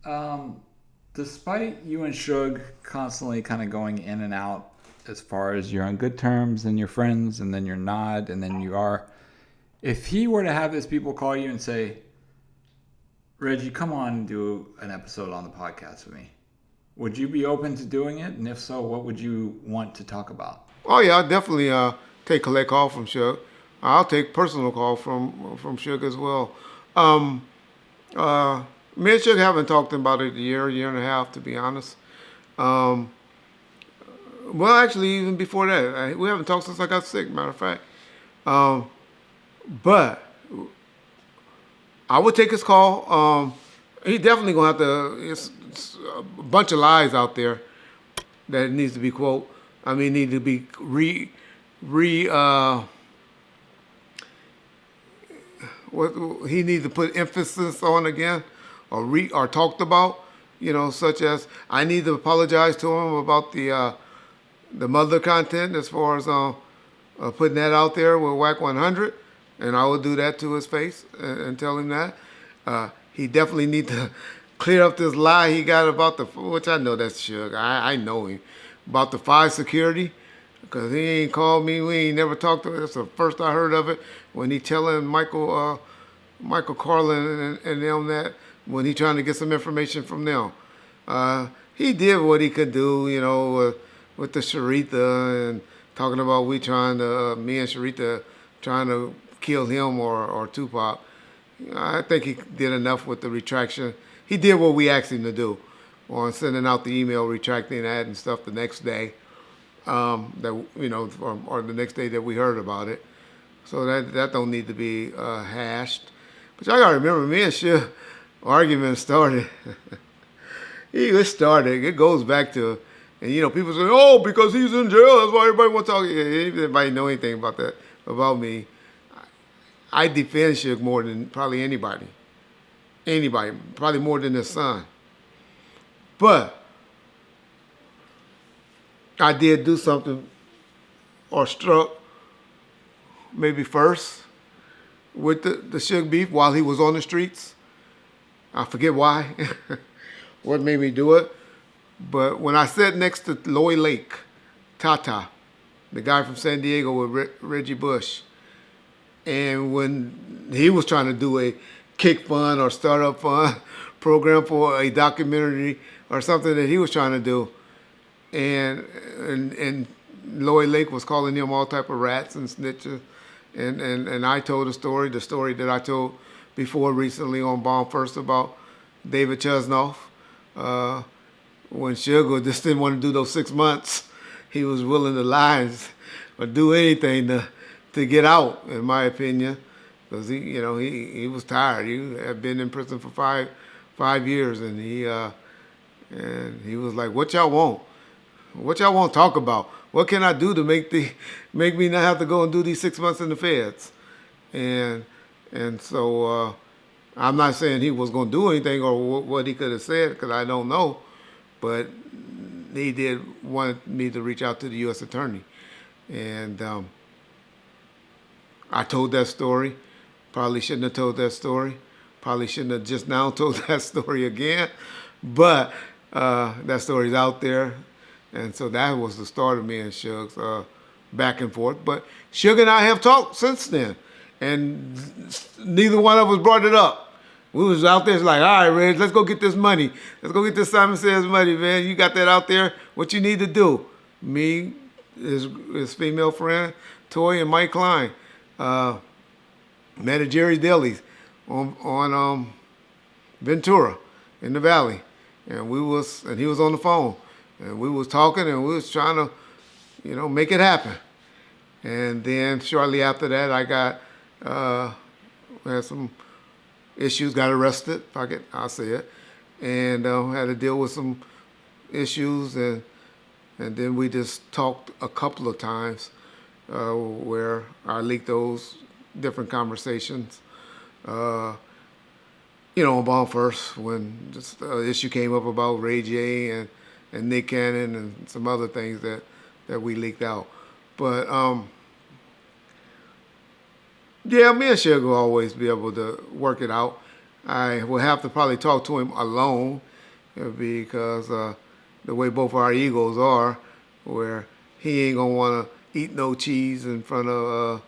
Um, Despite you and Shug constantly kind of going in and out as far as you're on good terms and you're friends and then you're not and then you are, if he were to have his people call you and say, Reggie, come on and do an episode on the podcast with me, would you be open to doing it? And if so, what would you want to talk about? Oh yeah, I'll definitely take collect call from Shug. I'll take personal call from Shug as well. Um, uh, Me and Shug haven't talked about it a year and a half, to be honest. Um, well, actually, even before that, we haven't talked since I got sick. Matter of fact, um, but I would take his call. He definitely gonna have to. It's a bunch of lies out there that needs to be quote. I mean, need to be re what he needs to put emphasis on again, or talked about. You know, such as I need to apologize to him about the mother content as far as putting that out there with Whack 100, and I will do that to his face and tell him that. He definitely need to clear up this lie he got about which I know that's Suge. I know him about the five security, because he ain't called me. We ain't never talked to him. That's the first I heard of it when he telling Michael Carlin and them that when he trying to get some information from them. He did what he could do, you know, with the Sharita and talking about me and Sharita trying to kill him or Tupac. I think he did enough with the retraction. He did what we asked him to do on sending out the email retracting that and stuff the next day. That you know, or the next day that we heard about it. So that don't need to be hashed. But y'all gotta remember, me and Shiv argument started. It started. It goes back to, and you know, people say, "Oh, because he's in jail, that's why everybody wants to talk." If anybody know anything about that about me, I defend Suge more than probably anybody. Anybody, probably more than his son. But I did do something or struck maybe first with the Suge beef while he was on the streets. I forget why, what made me do it. But when I sat next to Loy Lake, Tata, the guy from San Diego with Reggie Bush, and when he was trying to do a kick fund or startup fund program for a documentary or something that he was trying to do, and Loy Lake was calling him all type of rats and snitches, and I told the story that I told before recently on Bomb First about David Chesnoff, uh, when Sugar just didn't want to do those 6 months, he was willing to lie or do anything to get out, in my opinion, because he was tired. He had been in prison for five years, and he was like, "What y'all want? What y'all want to talk about? What can I do to make me not have to go and do these 6 months in the feds?" And so I'm not saying he was going to do anything or what he could have said because I don't know, but he did want me to reach out to the U.S. attorney, and I told that story. Probably shouldn't have told that story. Probably shouldn't have just now told that story again, but that story's out there, and so that was the start of me and Shug's back and forth. But Shug and I have talked since then, and neither one of us brought it up. We was out there like, all right, Reg, let's go get this money. Let's go get this Simon Says money, man. You got that out there. What you need to do? Me, his female friend, Toy, and Mike Klein, uh, met at Jerry's Deli's on Ventura in the Valley, and he was on the phone, and we was talking, and we was trying to, make it happen. And then shortly after that, I got had some issues, got arrested. I'll say it, and had to deal with some issues, and then we just talked a couple of times where I leaked those different conversations. Uh, on Bomb First when just the issue came up about Ray J and Nick Cannon and some other things that we leaked out. But yeah, me and Suge will always be able to work it out. I will have to probably talk to him alone because the way both our egos are, where he ain't gonna want to eat no cheese in front of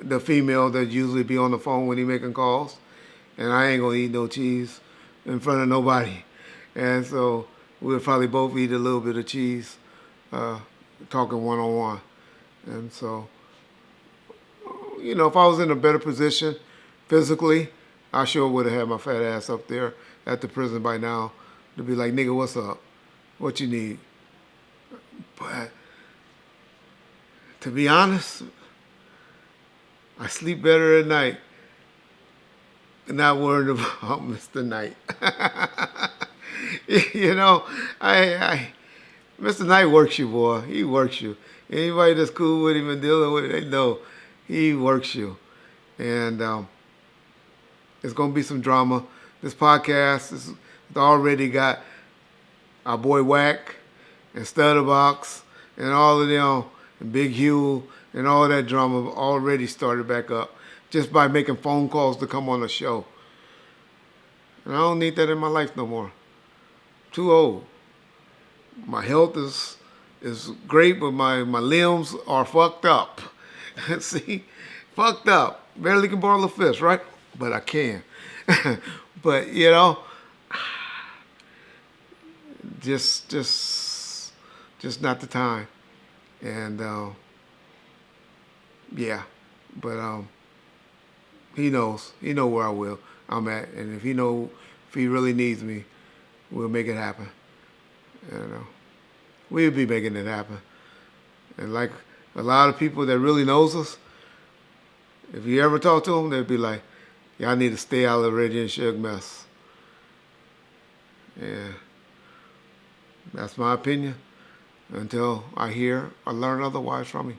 the female that usually be on the phone when he making calls, and I ain't gonna eat no cheese in front of nobody, and so we'll probably both eat a little bit of cheese, talking one on one, and so if I was in a better position physically, I sure would have had my fat ass up there at the prison by now to be like, nigga, what's up? What you need? But to be honest, I sleep better at night not worried about Mr. Knight. you know, I Mr. Knight works you, boy. He works you. Anybody that's cool with him and dealing with it, they know he works you. And it's going to be some drama. This podcast is already got our boy Wack and Stutterbox and all of them and Big Hugh and all that drama already started back up just by making phone calls to come on the show. And I don't need that in my life no more. Too old. My health is great, but my limbs are fucked up. See? Fucked up. Barely can borrow a fist, right? But I can. But, just not the time. And, yeah. But, he knows. He know where I'm at. And if he really needs me, we'll make it happen. We'll be making it happen. And like a lot of people that really knows us, if you ever talk to them, they'd be like, y'all need to stay out of the Reggie and Shug mess. Yeah. That's my opinion until I hear or learn otherwise from him.